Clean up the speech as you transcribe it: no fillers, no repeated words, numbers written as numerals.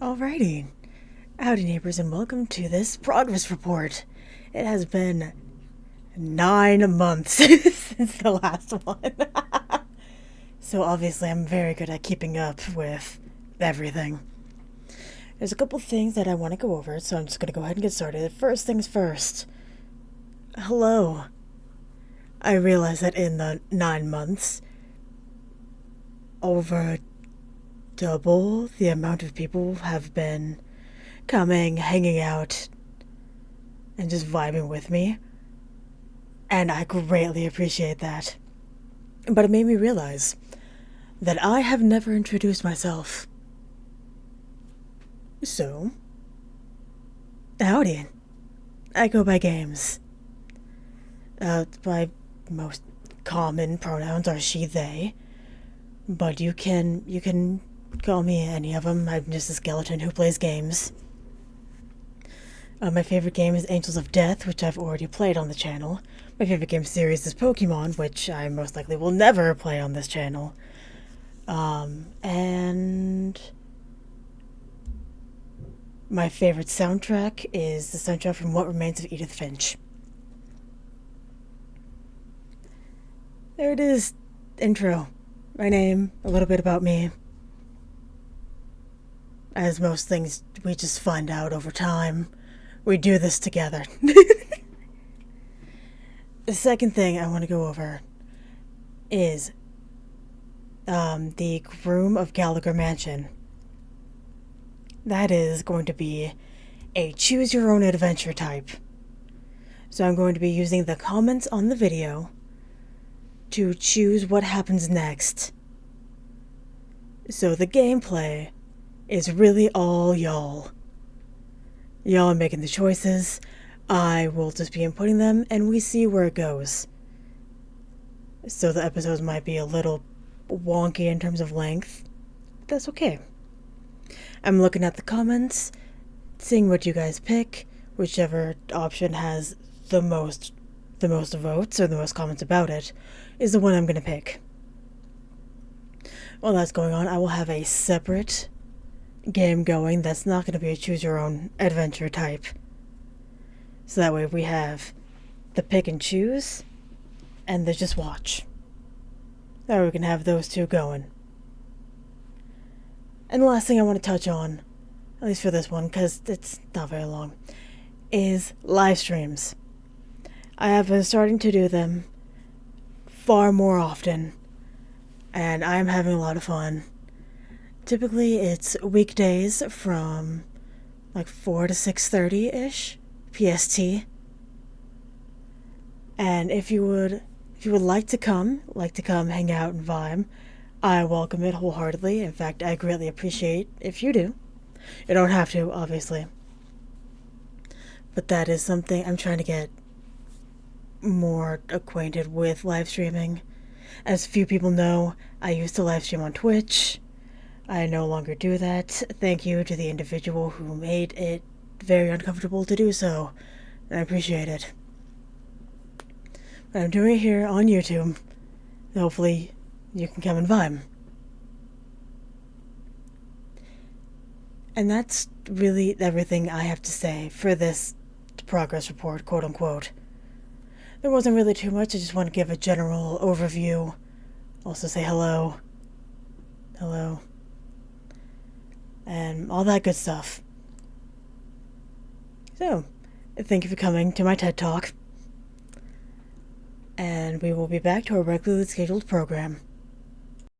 Alrighty. Howdy Neighbors, and welcome to this progress report. It has been 9 months since the last one. So obviously I'm very good at keeping up with everything. There's a couple things that I want to go over, so I'm just going to go ahead and get started. First things first. Hello. I realize that in the 9 months, over double the amount of people have been coming, hanging out, and just vibing with me. And I greatly appreciate that. But it made me realize that I have never introduced myself. So, howdy. I go by Games. My most common pronouns are she, they. But you can call me any of them. I'm just a skeleton who plays games. My favorite game is Angels of Death, which I've already played on the channel. My favorite game series is Pokemon, which I most likely will never play on this channel. And my favorite soundtrack is the soundtrack from What Remains of Edith Finch. There it is. Intro. My name, a little bit about me. As most things, we just find out over time. We do this together. The second thing I want to go over is the Groom of Gallagher Mansion. That is going to be a choose-your-own-adventure type. So I'm going to be using the comments on the video to choose what happens next. So the gameplay is really all y'all. Y'all are making the choices. I will just be inputting them, and we see where it goes. So the episodes might be a little wonky in terms of length. But that's okay. I'm looking at the comments, seeing what you guys pick. Whichever option has the most votes or the most comments about it is the one I'm going to pick. While that's going on, I will have a separate game going that's not going to be a choose-your-own-adventure type. So that way we have the pick and choose and the just watch. That way we can have those two going. And the last thing I want to touch on, at least for this one, because it's not very long, is live streams. I have been starting to do them far more often, and I'm having a lot of fun. Typically, it's weekdays from like 4 to 6:30-ish PST. And if you would like to come hang out and vibe, I welcome it wholeheartedly. In fact, I greatly appreciate if you do. You don't have to, obviously. But that is something I'm trying to get more acquainted with live streaming. As few people know, I used to live stream on Twitch. I no longer do that. Thank you to the individual who made it very uncomfortable to do so. And I appreciate it. But I'm doing it here on YouTube. Hopefully you can come and vibe. And that's really everything I have to say for this progress report, quote unquote. There wasn't really too much. I just want to give a general overview. Also say hello. Hello. And all that good stuff. So, thank you for coming to my TED Talk. And we will be back to our regularly scheduled program.